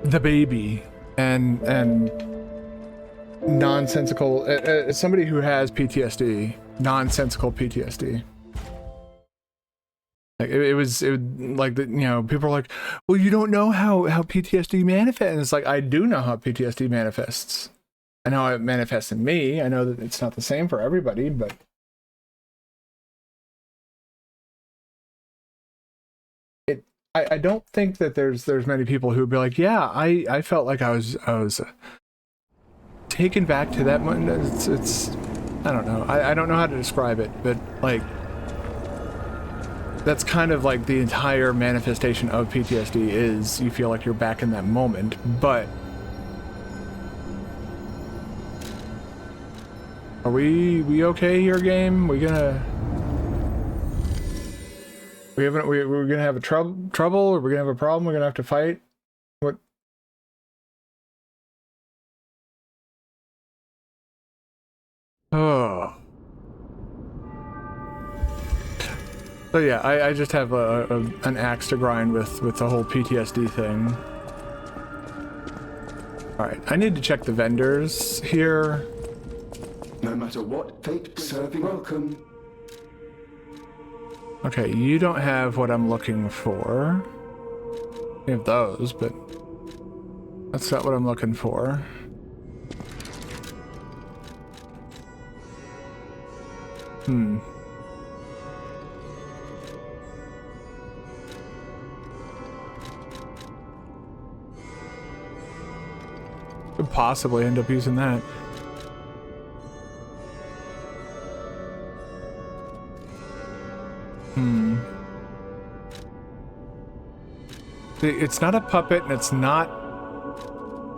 the baby and nonsensical, as somebody who has PTSD, nonsensical PTSD. Like it was like you know, people are like, well, you don't know how PTSD manifests. And it's like, I do know how PTSD manifests. I know how it manifests in me. I know that it's not the same for everybody, but I don't think that there's many people who would be like, yeah, I felt like I was taken back to that moment. It's I don't know. I don't know how to describe it, but like that's kind of like the entire manifestation of PTSD is you feel like you're back in that moment. But are we okay here, game? We're gonna have a trouble, or we're gonna have a problem? We're gonna have to fight? What? Oh. So yeah, I just have an axe to grind with the whole PTSD thing. Alright, I need to check the vendors here. No matter what fate serving welcome. Okay, you don't have what I'm looking for. You have those, but that's not what I'm looking for. Could possibly end up using that. It's not a puppet and it's not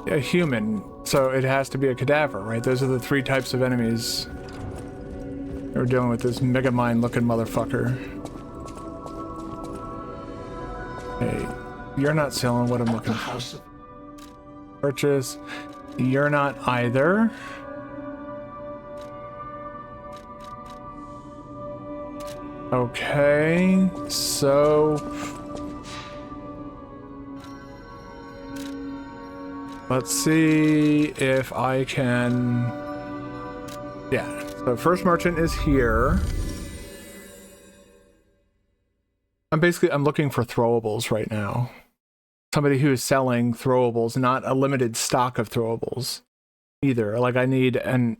a human, so it has to be a cadaver, right? Those are the three types of enemies. We're dealing with this Megamind looking motherfucker. Hey, you're not selling what I'm looking for. Purchase. You're not either. Okay, so let's see if I can. Yeah, so first merchant is here. I'm looking for throwables right now. Somebody who is selling throwables, not a limited stock of throwables either. Like I need a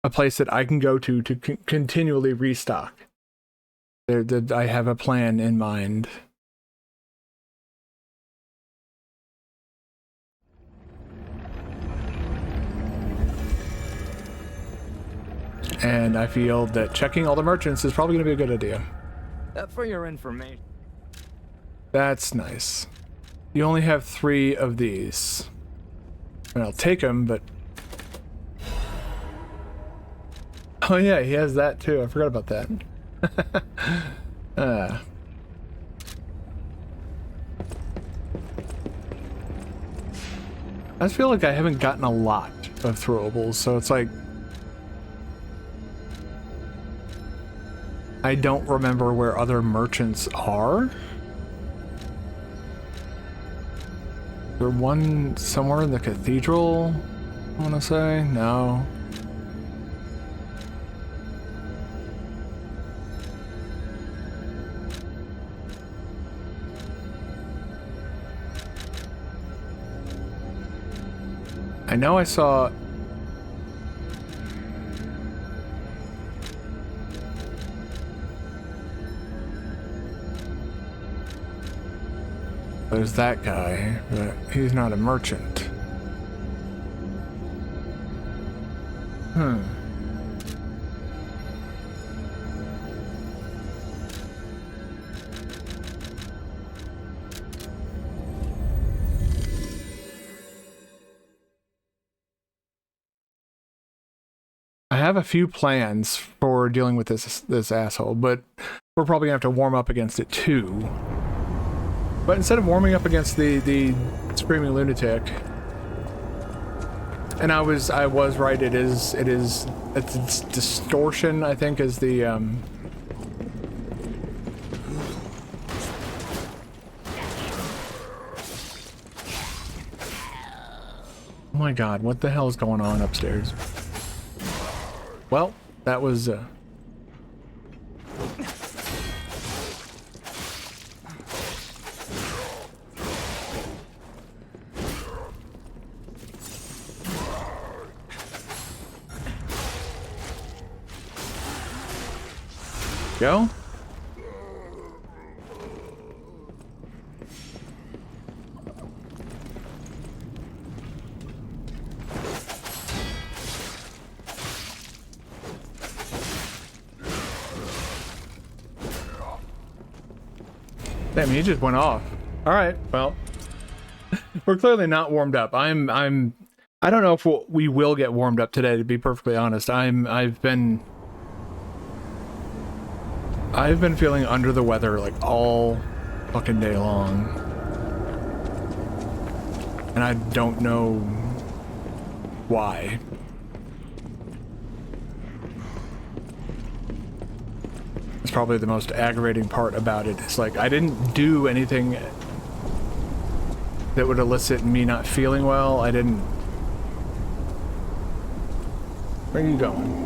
place that I can go to continually restock. I have a plan in mind. And I feel that checking all the merchants is probably going to be a good idea. For your information. That's nice. You only have 3 of these. I mean, I'll take them, but... Oh yeah, he has that too. I forgot about that. I just feel like I haven't gotten a lot of throwables, so it's like... I don't remember where other merchants are. Is there one somewhere in the cathedral, I want to say? No. I know I saw... There's that guy, but he's not a merchant. I have a few plans for dealing with this asshole, but we're probably gonna have to warm up against it too. But instead of warming up against the screaming lunatic, and I was right. It's distortion, I think, is the Oh my god, what the hell is going on upstairs? Well, that was go. Damn, he just went off. All right, well, we're clearly not warmed up. I don't know if we will get warmed up today, to be perfectly honest. I've been feeling under the weather like all fucking day long. And I don't know why. It's probably the most aggravating part about it. It's like I didn't do anything that would elicit me not feeling well. I didn't. Where are you going?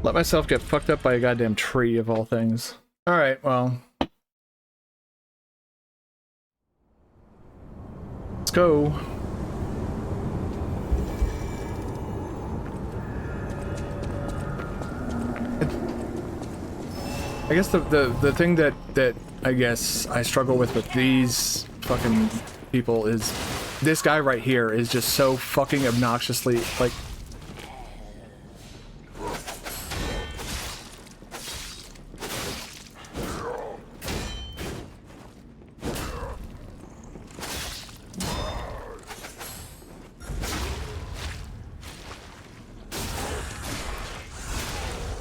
Let myself get fucked up by a goddamn tree of all things. Alright, well. Let's go. I guess the thing that I guess I struggle with these fucking people is this guy right here is just so fucking obnoxiously, like,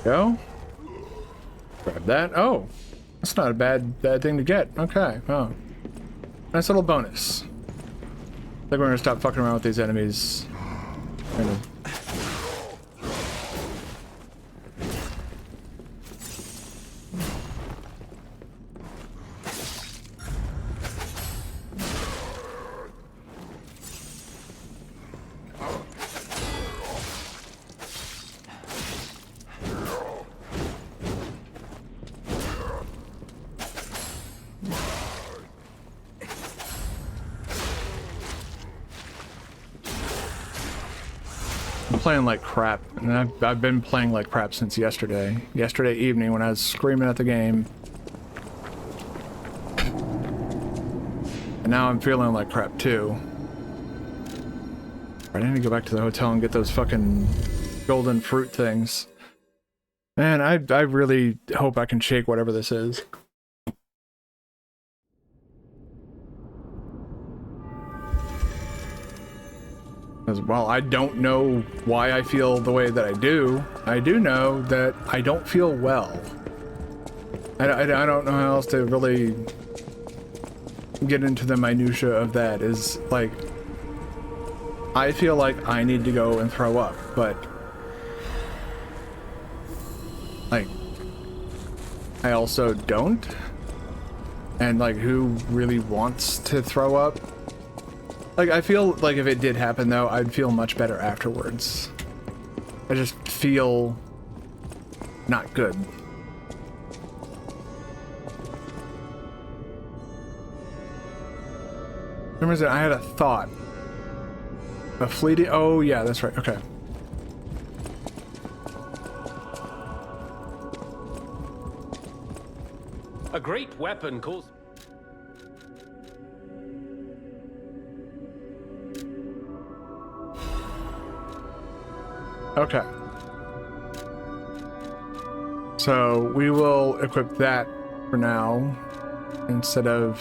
go. Grab that. Oh, that's not a bad thing to get. Okay. Oh, nice little bonus. I think we're gonna stop fucking around with these enemies. Kind of. Playing like crap, and I've been playing like crap since yesterday evening when I was screaming at the game, and now I'm feeling like crap too. I need to go back to the hotel and get those fucking golden fruit things. Man, I really hope I can shake whatever this is. Because while I don't know why I feel the way that I do know that I don't feel well. I don't know how else to really get into the minutia of that. Is like, I feel like I need to go and throw up, but like, I also don't. And like, who really wants to throw up? Like, I feel like if it did happen, though, I'd feel much better afterwards. I just feel not good. Remember, I had a thought. A fleeting... Oh, yeah, that's right. Okay. A great weapon calls... Okay. So we will equip that for now instead of...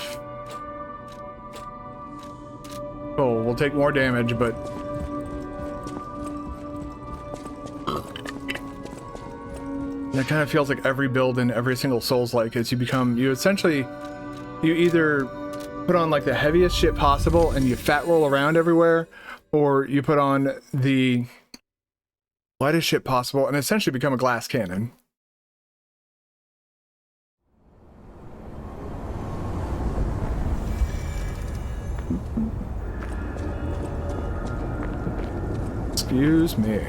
Oh, we'll take more damage, but... It kind of feels like every build in every single Souls-like is you essentially, you either put on like the heaviest shit possible and you fat roll around everywhere, or you put on the lightest shit possible and essentially become a glass cannon. Excuse me.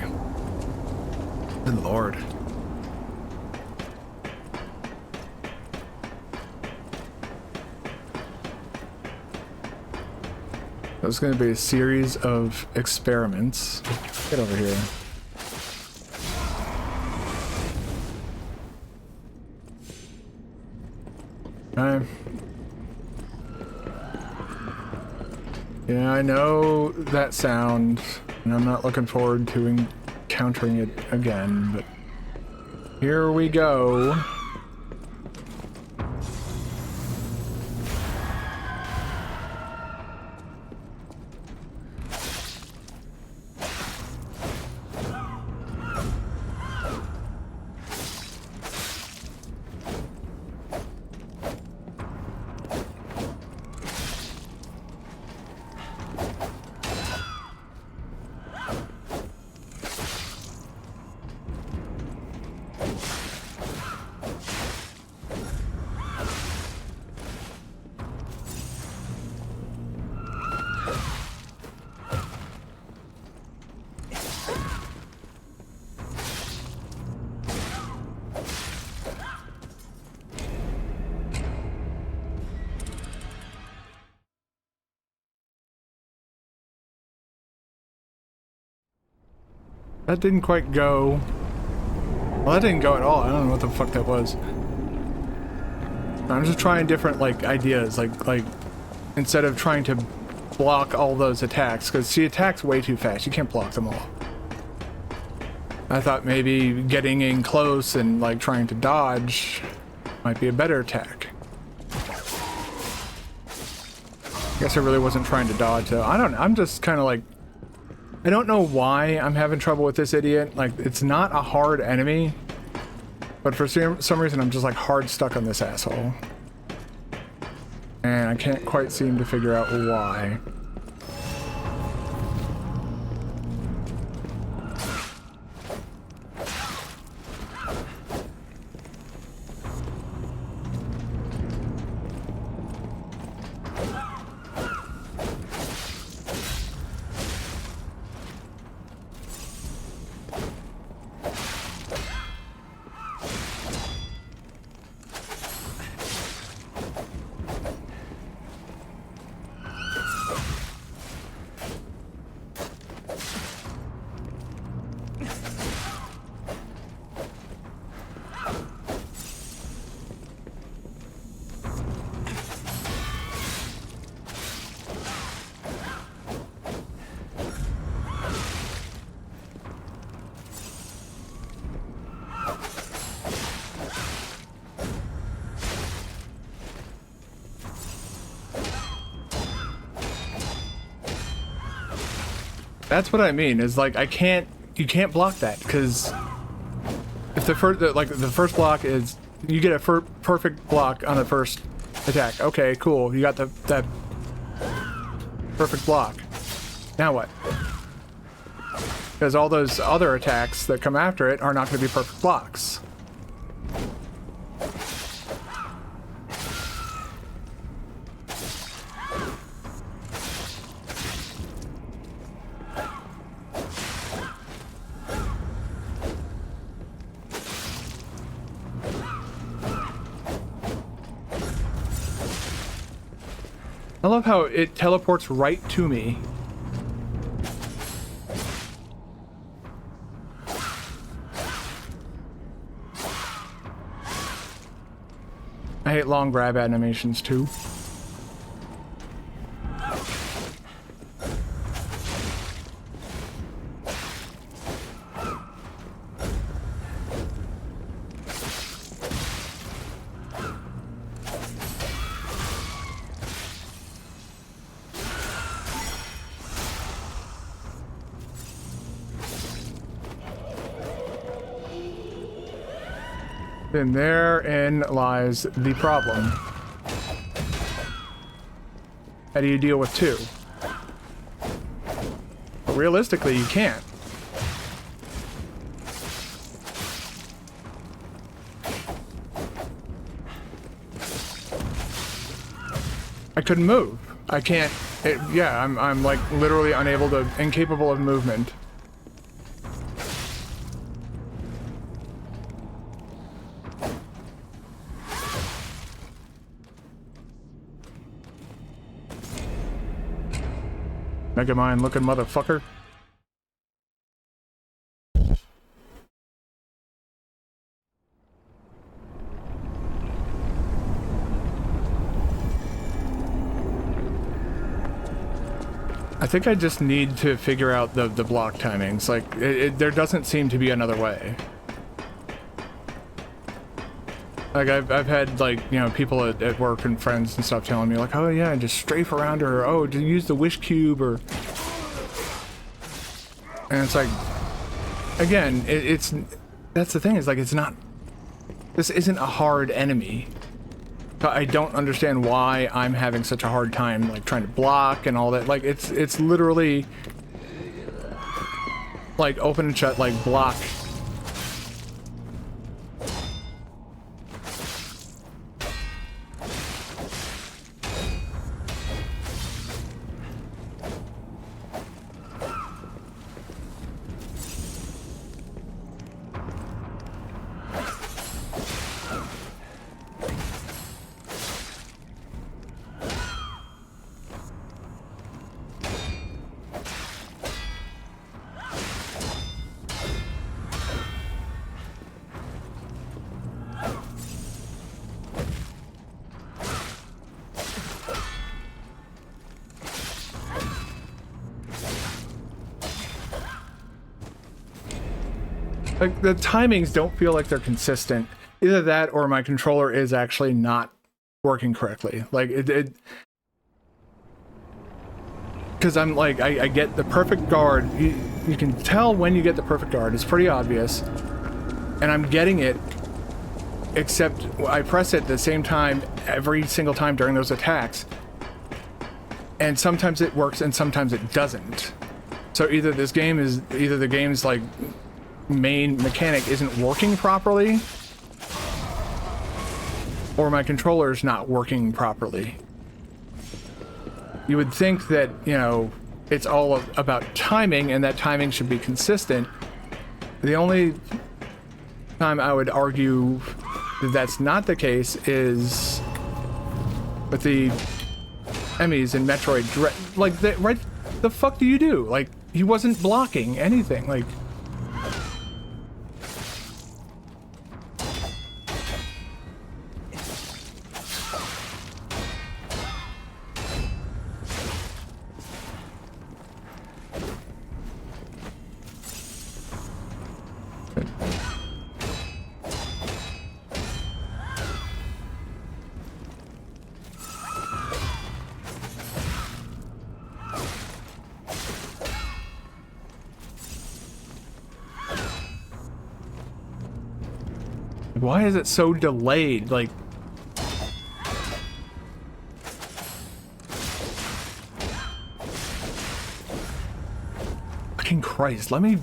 Good lord. There's going to be a series of experiments. Get over here. Okay. Yeah, I know that sound, and I'm not looking forward to encountering it again, but here we go. That didn't quite go. Well, that didn't go at all. I don't know what the fuck that was. I'm just trying different, like, ideas. Like, instead of trying to block all those attacks, because she attacks way too fast. You can't block them all. I thought maybe getting in close and, like, trying to dodge might be a better attack. I guess I really wasn't trying to dodge, though. I don't know. I'm just kind of like... I don't know why I'm having trouble with this idiot. Like, it's not a hard enemy, but for some reason I'm just like hard stuck on this asshole. And I can't quite seem to figure out why. That's what I mean, is like, you can't block that, because if the first block is, you get a perfect block on the first attack. Okay, cool, you got that perfect block. Now what? Because all those other attacks that come after it are not going to be perfect blocks. I love how it teleports right to me. I hate long grab animations too. And therein lies the problem. How do you deal with two? But realistically, you can't. I couldn't move. I can't. Yeah, I'm like literally unable to, incapable of movement. Megamind looking motherfucker. I think I just need to figure out the block timings. Like, there doesn't seem to be another way. Like, I've had, like, you know, people at work and friends and stuff telling me, like, oh yeah, just strafe around her, or oh, just use the wish cube, or... And it's like, again, that's the thing, is like, it's not... This isn't a hard enemy. I don't understand why I'm having such a hard time, like, trying to block and all that. Like, it's literally... like, open and shut, like, block. Like, the timings don't feel like they're consistent. Either that or my controller is actually not working correctly. Like, because I'm like, I get the perfect guard. You can tell when you get the perfect guard. It's pretty obvious. And I'm getting it, except I press it at the same time every single time during those attacks. And sometimes it works and sometimes it doesn't. So either the game's like main mechanic isn't working properly, or my controller's not working properly. You would think that, you know, it's all about timing, and that timing should be consistent. The only time I would argue that that's not the case is with the Emmys in Metroid Dread. Like, right, the fuck do you do? Like, he wasn't blocking anything. Like, why is it so delayed? Like, fucking Christ, let me,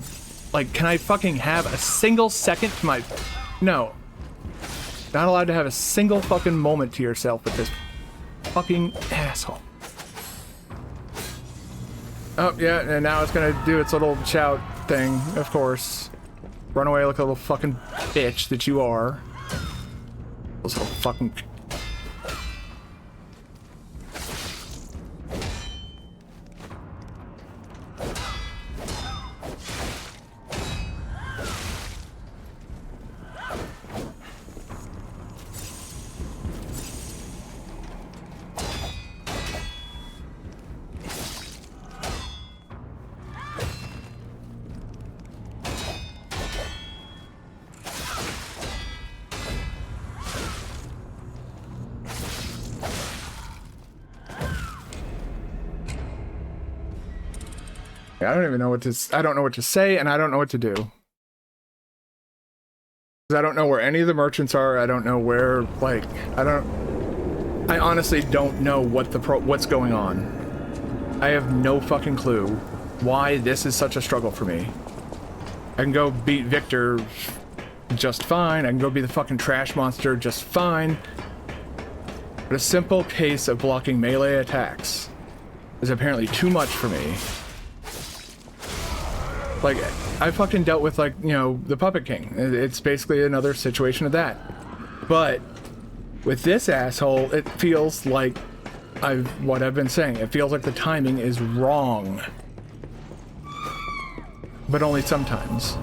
like, can I fucking have a single second to my... No. Not allowed to have a single fucking moment to yourself with this fucking asshole. Oh, yeah, and now it's gonna do its little shout thing, of course. Run away like a little fucking bitch that you are. Those little fucking... I don't even know what to... I don't know what to say, and I don't know what to do. Because I don't know where any of the merchants are. I don't know where, like, I honestly don't know what's going on. I have no fucking clue why this is such a struggle for me. I can go beat Victor just fine. I can go be the fucking trash monster just fine. But a simple case of blocking melee attacks is apparently too much for me. Like, I fucking dealt with, like, you know, the Puppet King. It's basically another situation of that. But with this asshole, it feels like what I've been saying. It feels like the timing is wrong. But only sometimes.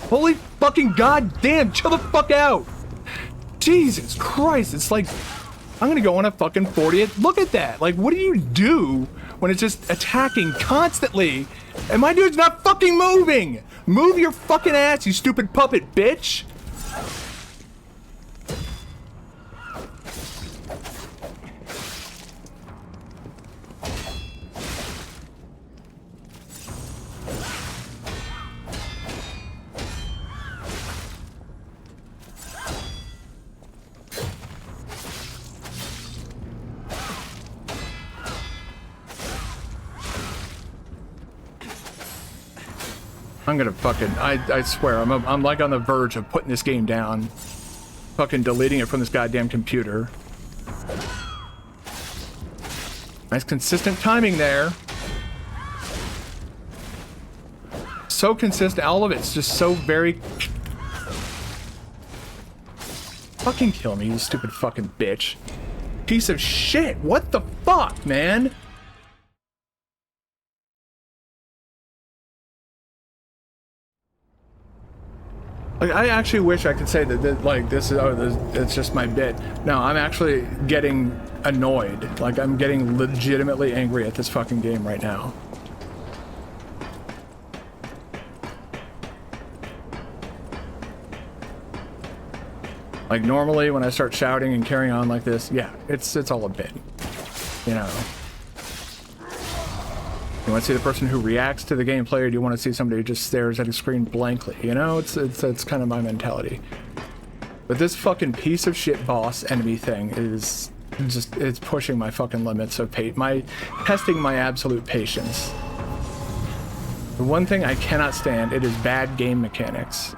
Holy fucking goddamn, chill the fuck out! Jesus Christ, it's like, I'm gonna go on a fucking 40th. Look at that! Like, what do you do when it's just attacking constantly? And my dude's not fucking moving! Move your fucking ass, you stupid puppet, bitch! I'm gonna fucking, I swear, I'm like on the verge of putting this game down. Fucking deleting it from this goddamn computer. Nice consistent timing there. So consistent, all of it's just so very... Fucking kill me, you stupid fucking bitch. Piece of shit, what the fuck, man? Like, I actually wish I could say that like, this is, it's just my bit. No, I'm actually getting annoyed. Like, I'm getting legitimately angry at this fucking game right now. Like, normally when I start shouting and carrying on like this, yeah, it's all a bit. You know. You want to see the person who reacts to the gameplay, or do you want to see somebody who just stares at a screen blankly? You know, it's kind of my mentality. But this fucking piece of shit boss enemy thing is just, it's pushing my fucking limits of testing my absolute patience. The one thing I cannot stand, it is bad game mechanics.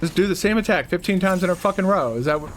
Just do the same attack 15 times in a fucking row. Is that what...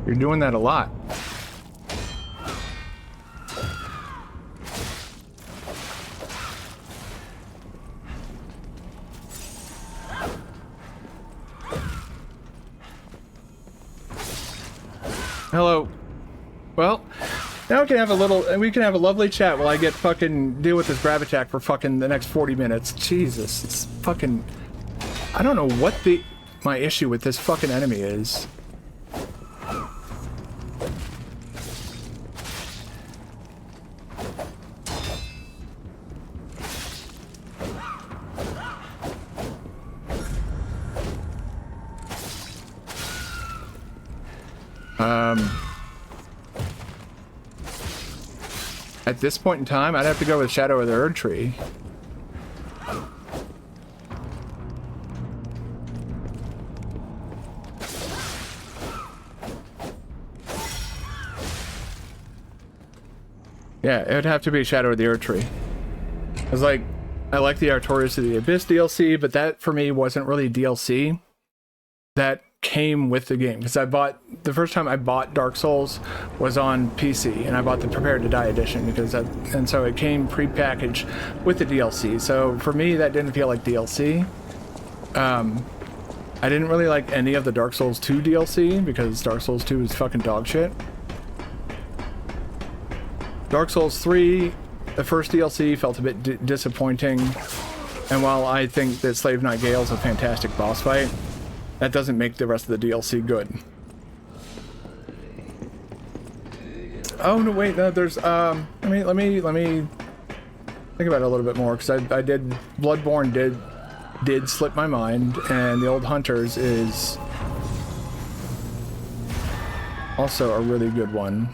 You're doing that a lot. Hello. Well, now we can have a lovely chat while I get fucking deal with this grab attack for fucking the next 40 minutes. Jesus, it's fucking... I don't know what my issue with this fucking enemy is. At this point in time, I'd have to go with Shadow of the Erdtree. Yeah, it would have to be Shadow of the Erdtree. I was like, I like the Artorias of the Abyss DLC, but that for me wasn't really DLC. That came with the game, because the first time I bought Dark Souls was on PC, and I bought the Prepare to Die edition and so it came pre-packaged with the DLC. So for me, that didn't feel like DLC. I didn't really like any of the Dark Souls 2 DLC because Dark Souls 2 is fucking dog shit. Dark Souls 3, the first DLC, felt a bit disappointing, and while I think that Slave Knight Gale is a fantastic boss fight, that doesn't make the rest of the DLC good. Oh no, wait, no, there's let me think about it a little bit more, because I did Bloodborne did slip my mind, and the Old Hunters is also a really good one.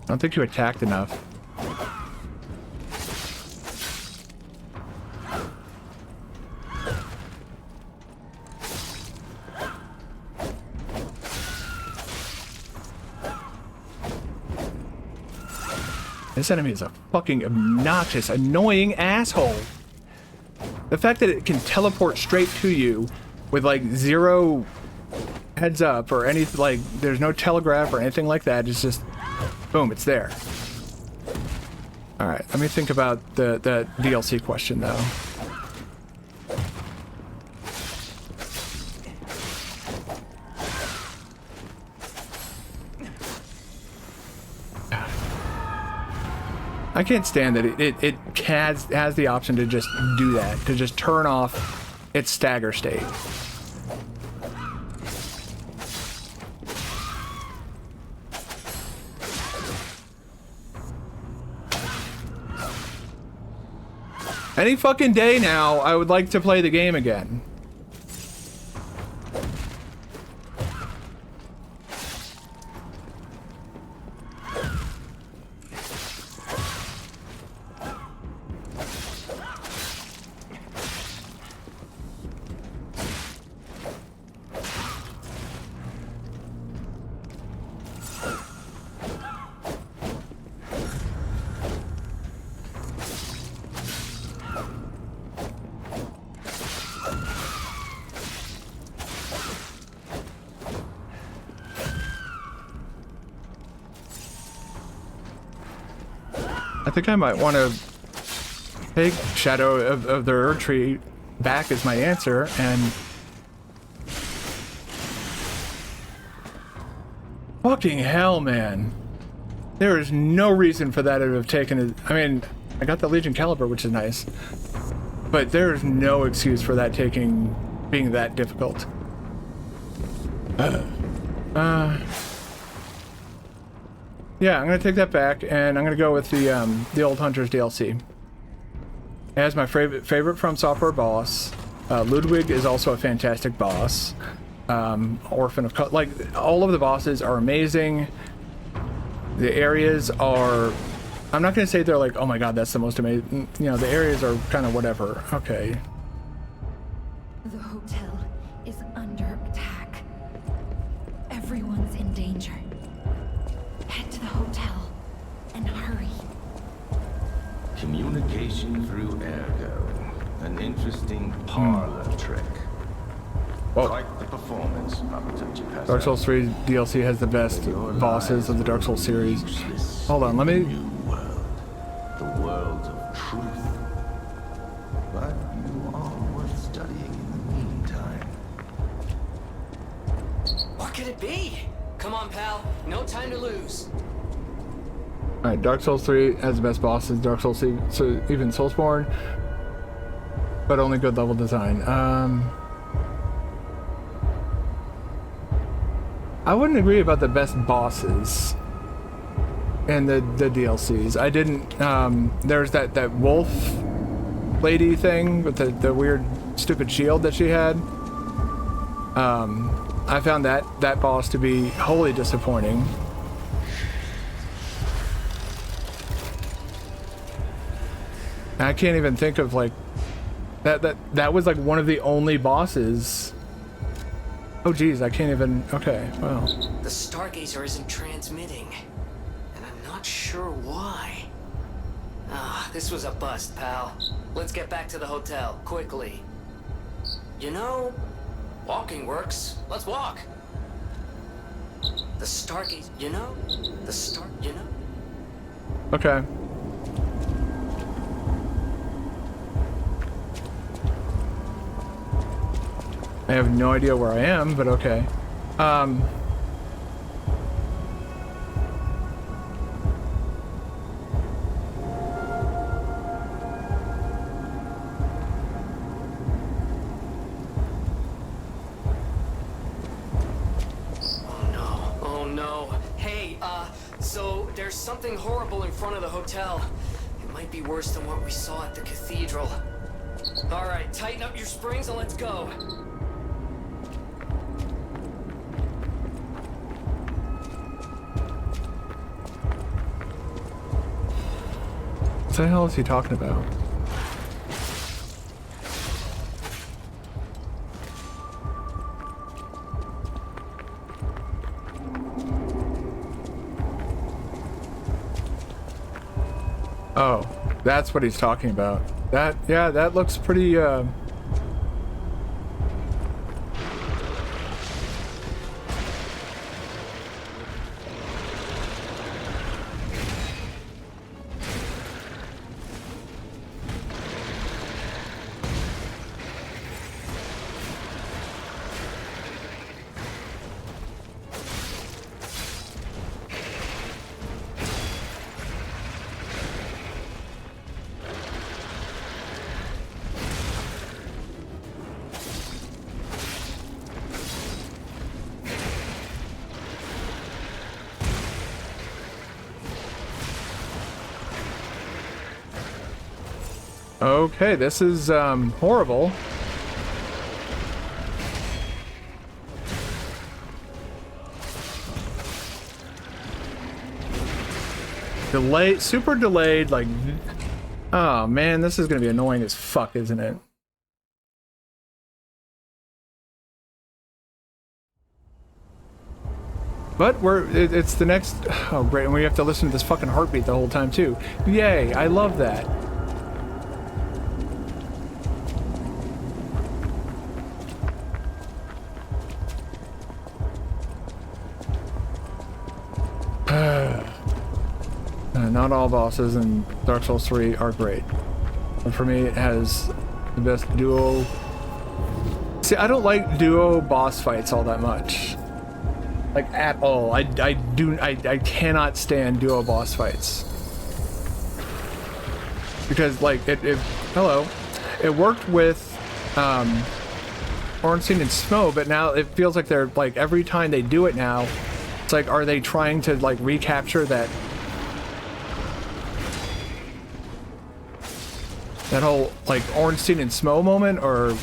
I don't think you attacked enough. This enemy is a fucking obnoxious, annoying asshole. The fact that it can teleport straight to you with like zero heads up or anything, like there's no telegraph or anything like that, it's just boom, it's there. Alright, let me think about the DLC question though. I can't stand that it has the option to just do that, to just turn off its stagger state. Any fucking day now, I would like to play the game again. I think I might want to take Shadow of the Erdtree back as my answer, and fucking hell, man. There is no reason for that to have taken it. I mean, I got the Legion Caliber, which is nice, but there is no excuse for that being that difficult. Yeah, I'm gonna take that back, and I'm gonna go with the Old Hunters DLC. As my favorite From Software boss. Ludwig is also a fantastic boss. Orphan of like all of the bosses are amazing. The areas are, I'm not gonna say they're like, oh my god, that's the most amazing. You know, the areas are kind of whatever. Okay. The hotel is under attack. Everyone's in danger. Head to the hotel and hurry. Communication through ergo. An interesting parlor trick. Whoa. Quite the performance, Papatunchi Pascal. Dark Souls 3 DLC has the best bosses of the Dark Souls series. Hold on, let me... New world. The world of truth. But you are worth studying in the meantime. What could it be? Come on, pal. No time to lose. Alright, Dark Souls 3 has the best bosses. Dark Souls, so even Soulsborne, but only good level design. I wouldn't agree about the best bosses in the DLCs. I didn't, there's that wolf lady thing with the weird stupid shield that she had. I found that boss to be wholly disappointing. I can't even think of like that was like one of the only bosses. Oh geez, I can't even. Okay, well. The Stargazer isn't transmitting, and I'm not sure why. Ah, this was a bust, pal. Let's get back to the hotel quickly. You know, walking works. Let's walk. The Stargazer, you know, you know. Okay. I have no idea where I am, but okay. Oh no. Hey, so there's something horrible in front of the hotel. It might be worse than what we saw at the cathedral. All right, tighten up your springs and let's go. What the hell is he talking about? Oh, that's what he's talking about. Yeah, that looks pretty, okay, this is horrible. Super delayed, like, oh man, this is gonna be annoying as fuck, isn't it? But it's the next, oh great, and we have to listen to this fucking heartbeat the whole time too. Yay, I love that. Not all bosses in Dark Souls 3 are great. But for me, it has the best duo. See, I don't like duo boss fights all that much. Like, at all. I cannot stand duo boss fights. Because, like, hello. It worked with, Ornstein and Smough, but now it feels like they're, like, every time they do it now, it's like, are they trying to, like, recapture that That whole, like, Ornstein and Smo moment, or...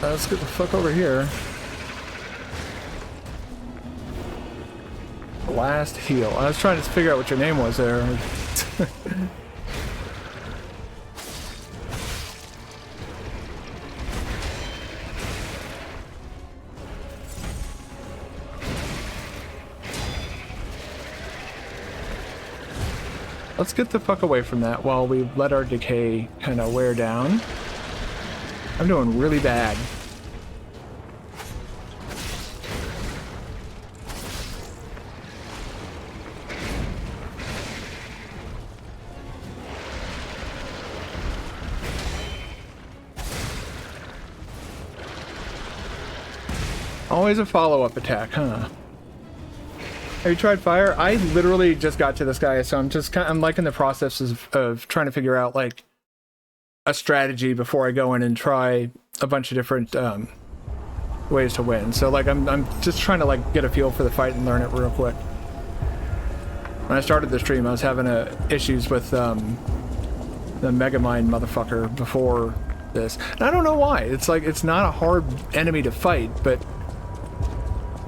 Let's get the fuck over here. Last heal. I was trying to figure out what your name was there. Let's get the fuck away from that while we let our decay kind of wear down. I'm doing really bad. Always a follow-up attack, huh? Have you tried fire? I literally just got to this guy, so I'm like in the process of trying to figure out like a strategy before I go in and try a bunch of different ways to win. So like I'm just trying to like get a feel for the fight and learn it real quick. When I started the stream, I was having issues with the Megamind motherfucker before this. And I don't know why. It's like it's not a hard enemy to fight, but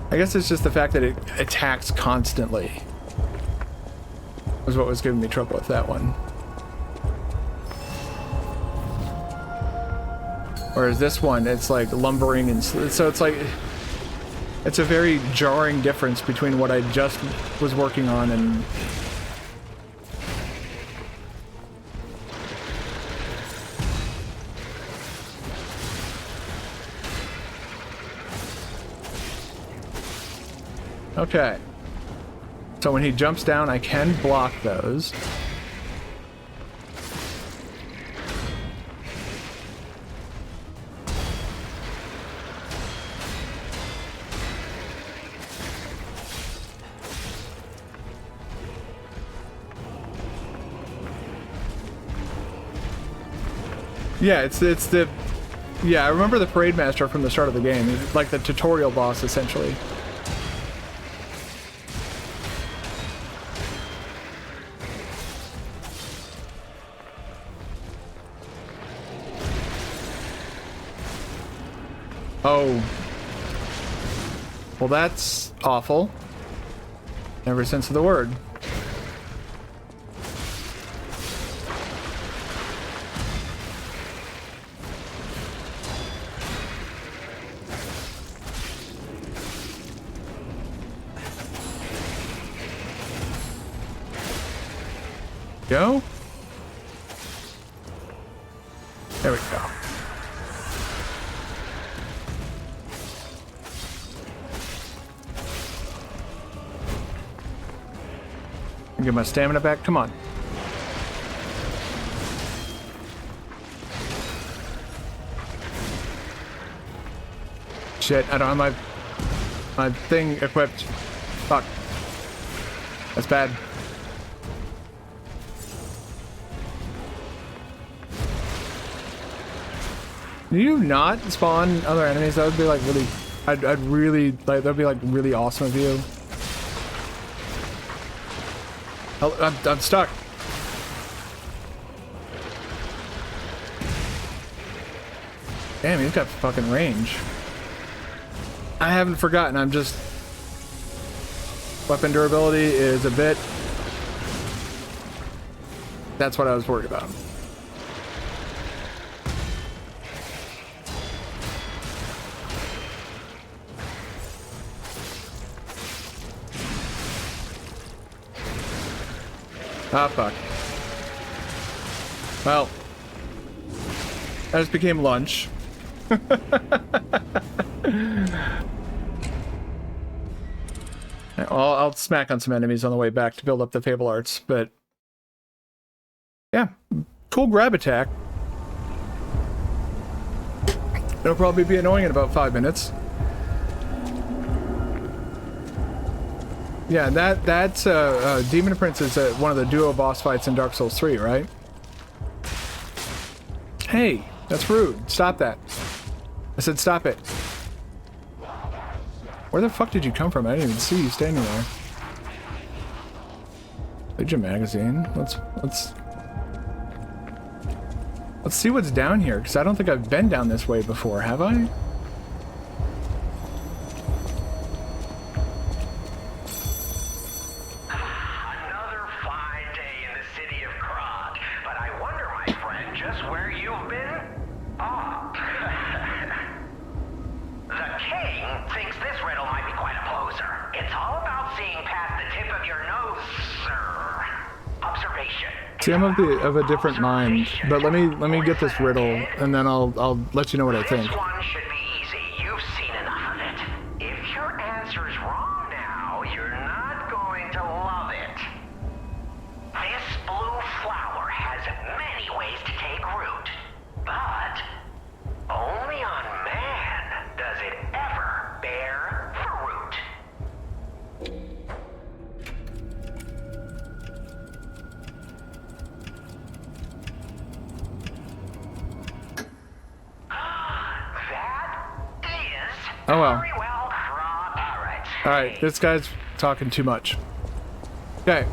I guess it's just the fact that it attacks constantly was what was giving me trouble with that one. Whereas this one, it's like lumbering, and so it's like it's a very jarring difference between what I just was working on and okay. So when he jumps down, I can block those. Yeah, it's the yeah, I remember the Parade Master from the start of the game. It's like the tutorial boss essentially. Oh. Well, that's awful. Every sense of the word. Go. There we go. Get my stamina back. Come on. Shit, I don't have my thing equipped. Fuck. That's bad. Do you not spawn other enemies? That would be like really, I'd really, like, that'd be like really awesome of you. I'm stuck. Damn, he's got fucking range. I haven't forgotten, I'm just... Weapon durability is a bit... That's what I was worried about. Ah, fuck. Well, that just became lunch. Well, I'll smack on some enemies on the way back to build up the Fable Arts, but yeah, cool grab attack. It'll probably be annoying in about 5 minutes. Yeah, that's Demon Prince is one of the duo boss fights in Dark Souls 3, right? Hey, that's rude. Stop that. I said stop it. Where the fuck did you come from? I didn't even see you standing there. Legion magazine. Let's see what's down here, because I don't think I've been down this way before, have I? See, I'm of a different mind, but let me get this riddle, and then I'll let you know what I think. This one should be easy. You've seen enough of it. If your answer's wrong now, you're not going to love it. This blue flower has many ways to take root, but only on man does it ever bear fruit. Oh well. Very well. All right, this guy's talking too much. Okay.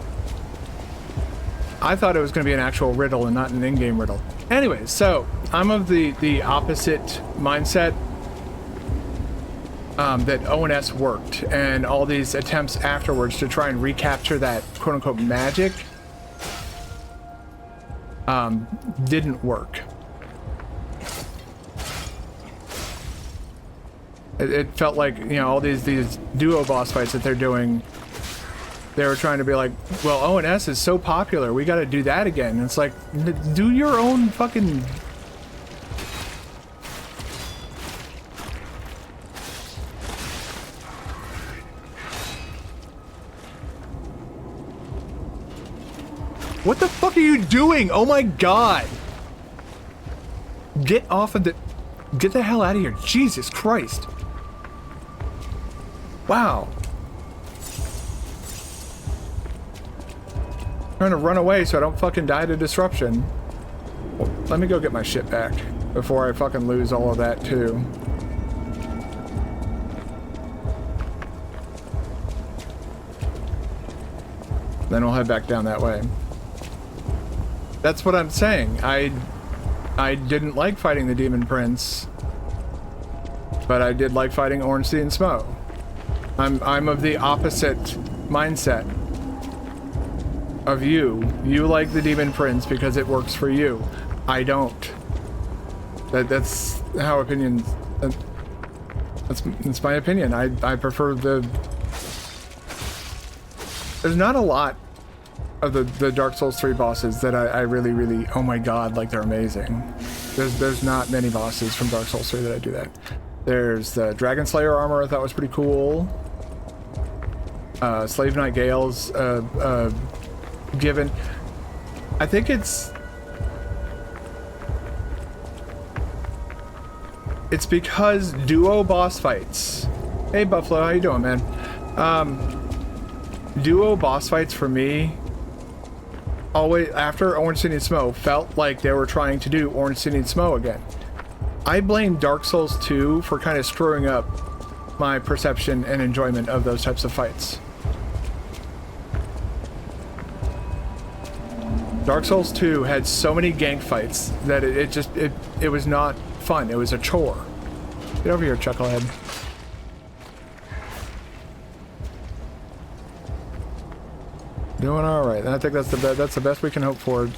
I thought it was going to be an actual riddle and not an in-game riddle. Anyways, so I'm of the opposite mindset that ONS worked, and all these attempts afterwards to try and recapture that quote-unquote magic didn't work. It felt like, you know, all these duo boss fights that they're doing, they were trying to be like, well, ONS is so popular, we got to do that again. And it's like, do your own fucking... What the fuck are you doing? Oh my god! Get off of the... Get the hell out of here. Jesus Christ. Wow. Trying to run away so I don't fucking die to disruption. Well, let me go get my shit back before I fucking lose all of that too. Then we'll head back down that way. That's what I'm saying. I didn't like fighting the Demon Prince, but I did like fighting Ornstein and Smough. I'm of the opposite mindset of you. You like the Demon Prince because it works for you. I don't. That's how opinions. That's my opinion. I prefer the. There's not a lot of the Dark Souls 3 bosses that I really, oh my god, like they're amazing. There's not many bosses from Dark Souls 3 that I do that. There's the Dragon Slayer armor I thought was pretty cool. Slave Knight Gale's given. I think it's because duo boss fights. Hey Buffalo, how you doing, man? Duo boss fights for me, always after Ornstein and Smough, felt like they were trying to do Ornstein and Smough again. I blame Dark Souls 2 for kind of screwing up my perception and enjoyment of those types of fights. Dark Souls 2 had so many gank fights that it was not fun. It was a chore. Get over here, Chucklehead. Doing all right. I think that's the best we can hope for.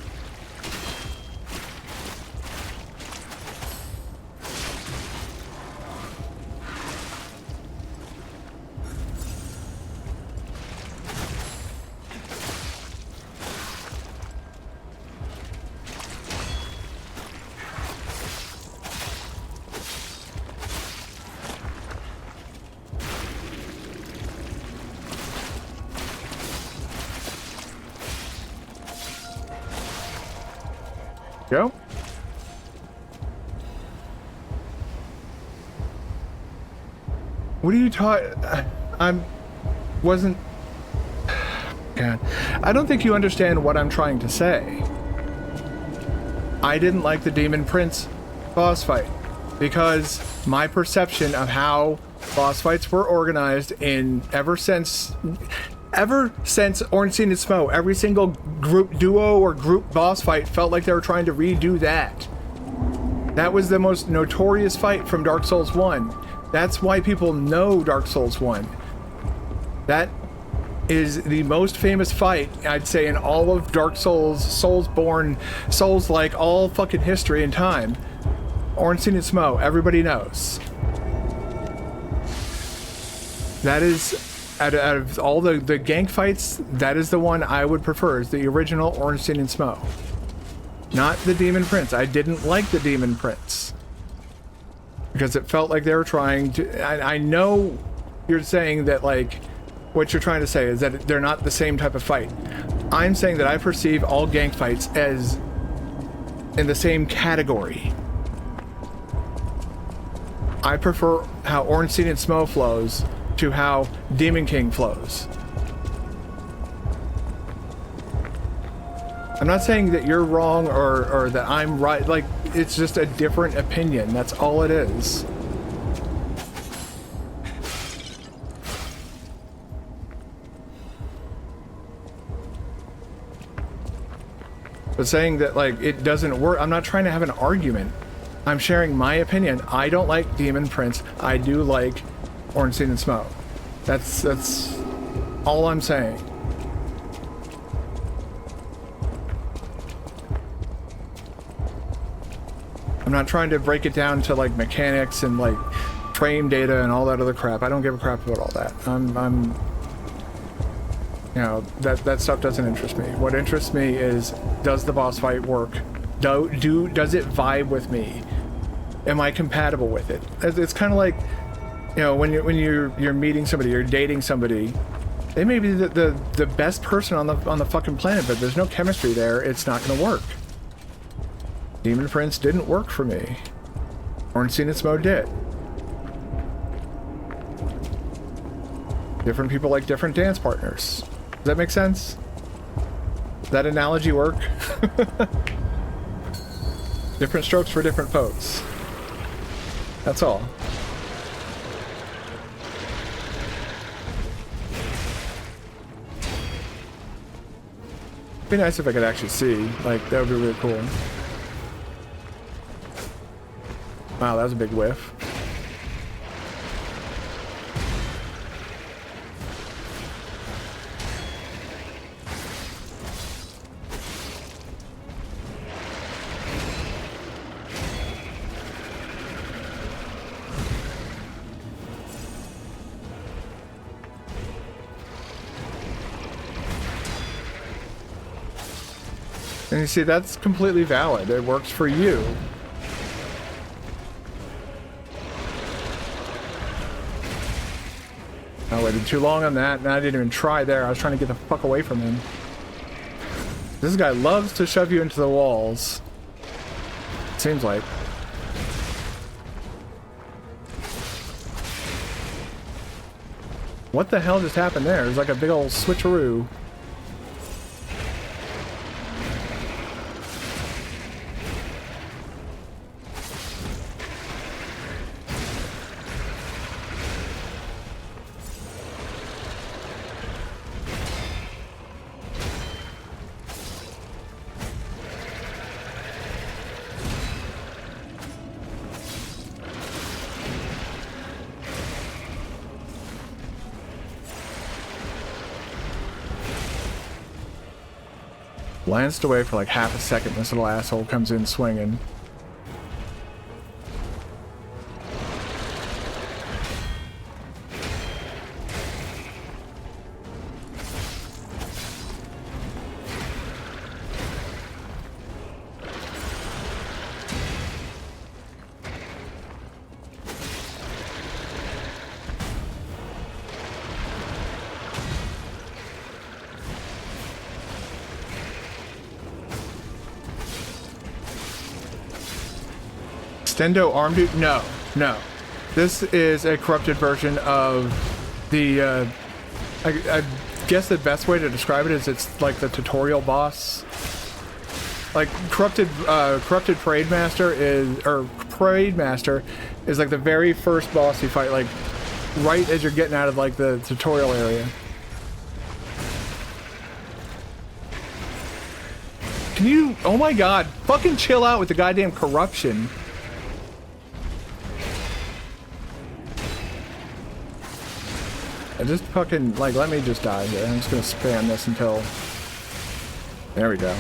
Go. What are you talking? Wasn't. God, I don't think you understand what I'm trying to say. I didn't like the Demon Prince boss fight because my perception of how boss fights were organized in ever since Ornstein and Smough. Every single group duo or group boss fight felt like they were trying to redo that. That was the most notorious fight from Dark Souls 1. That's why people know Dark Souls 1. That is the most famous fight, I'd say, in all of Dark Souls, Soulsborne, Souls-like, all fucking history and time. Ornstein and Smough, everybody knows. That is, out of all the gank fights, that is the one I would prefer, is the original Ornstein and Smough. Not the Demon Prince. I didn't like the Demon Prince. Because it felt like they were trying to... I know you're saying that, like, what you're trying to say is that they're not the same type of fight. I'm saying that I perceive all gank fights as in the same category. I prefer how Ornstein and Smough flows to how Demon King flows. I'm not saying that you're wrong or that I'm right. Like, it's just a different opinion. That's all it is. But saying that, like, it doesn't work, I'm not trying to have an argument. I'm sharing my opinion. I don't like Demon Prince. I do like Ornstein and Smough. That's all I'm saying. I'm not trying to break it down to, like, mechanics and, like, frame data and all that other crap. I don't give a crap about all that. I'm you know, that stuff doesn't interest me. What interests me is, does the boss fight work? Does it vibe with me? Am I compatible with it? It's kind of like, you know, when you're meeting somebody, you're dating somebody. They may be the best person on the fucking planet, but there's no chemistry there. It's not going to work. Demon Prince didn't work for me. Ornstein and Smough did. Different people like different dance partners. Does that make sense? Does that analogy work? Different strokes for different folks. That's all. It'd be nice if I could actually see. Like, that would be really cool. Wow, that was a big whiff. And you see, that's completely valid. It works for you. I waited too long on that, and I didn't even try there. I was trying to get the fuck away from him. This guy loves to shove you into the walls. Seems like. What the hell just happened there? It was like a big old switcheroo. Glanced away for like half a second, this little asshole comes in swinging. Extendo arm dude? No, no. This is a corrupted version of the, I guess the best way to describe it is it's like the tutorial boss. Like, corrupted Parade Master is, or Parade Master is like the very first boss you fight, like, right as you're getting out of like the tutorial area. Can you, oh my god, fucking chill out with the goddamn corruption. I just fucking, like, let me just die here. I'm just gonna spam this until, there we go.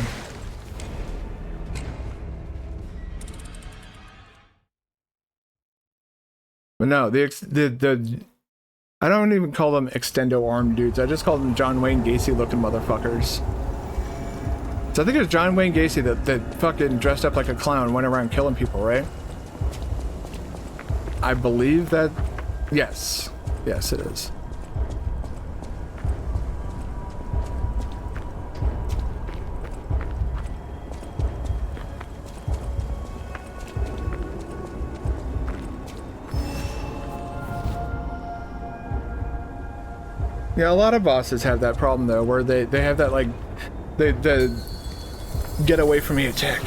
But no, the I don't even call them extendo arm dudes. I just call them John Wayne Gacy looking motherfuckers. So I think it was John Wayne Gacy that fucking dressed up like a clown and went around killing people, right? I believe that, yes. Yes, it is. Yeah, a lot of bosses have that problem though, where they have that like the get away from me attack.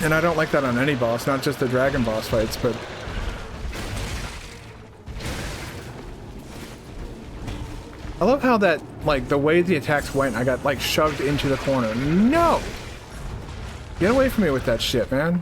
And I don't like that on any boss, not just the dragon boss fights, but I love how that, like, the way the attacks went, I got like shoved into the corner. No! Get away from me with that shit, man.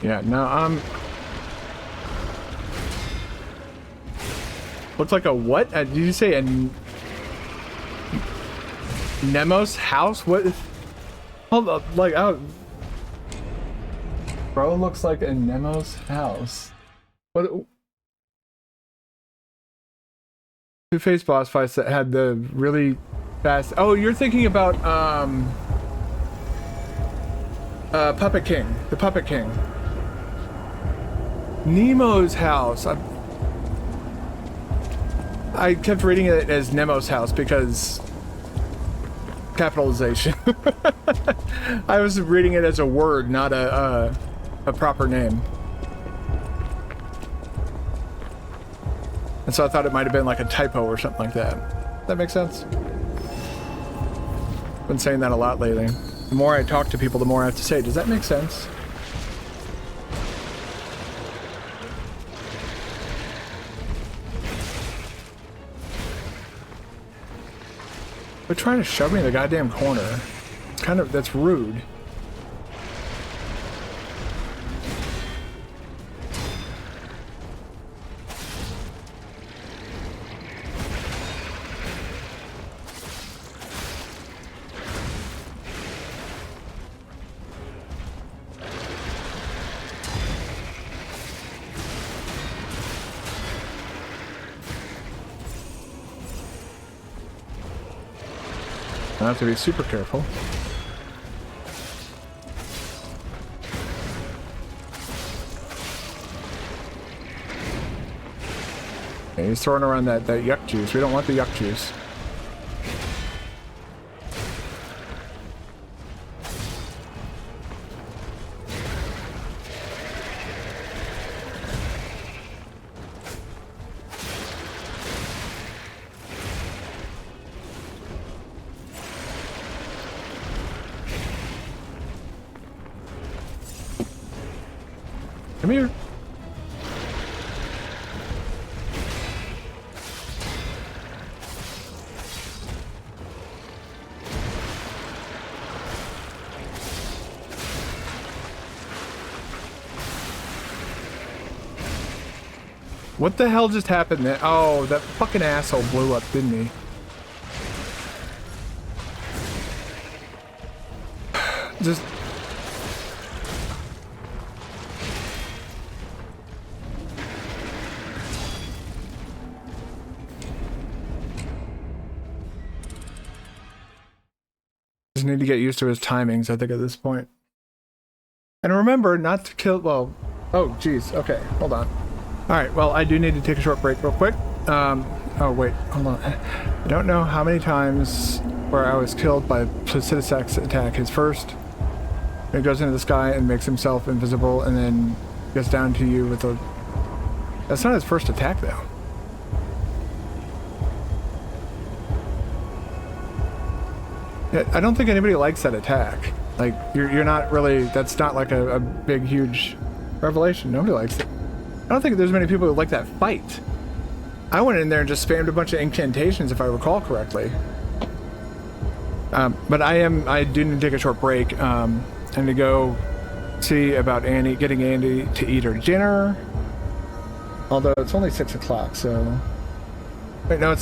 Yeah, no, looks like a what? Did you say a Nemo's house? What? Hold up, like, bro, looks like a Nemo's house. What? Two-faced boss fights that had the really fast. Oh, you're thinking about Puppet King, the Puppet King. Nemo's house. I kept reading it as Nemo's house because capitalization. I was reading it as a word, not a proper name. And so I thought it might have been like a typo or something like that. That makes sense? Been saying that a lot lately. The more I talk to people, the more I have to say, does that make sense? They're trying to shove me in the goddamn corner. It's kind of, that's rude. I have to be super careful. Okay, he's throwing around that yuck juice. We don't want the yuck juice. Come here. What the hell just happened there? Oh, that fucking asshole blew up, didn't he? Just... need to get used to his timings, I think, at this point. And remember not to kill, well, oh geez, okay, hold on. Alright, well, I do need to take a short break real quick. Oh wait, hold on. I don't know how many times where I was killed by Placidusax attack. His first, he goes into the sky and makes himself invisible, and then gets down to you with a. That's not his first attack, though. Yeah, I don't think anybody likes that attack. Like, you're not really. That's not like a big, huge revelation. Nobody likes it. I don't think there's many people who like that fight. I went in there and just spammed a bunch of incantations, if I recall correctly. But I do need to take a short break, and to go see about Annie, getting Andy to eat her dinner. Although it's only 6 o'clock, so... Wait, no, it's 7.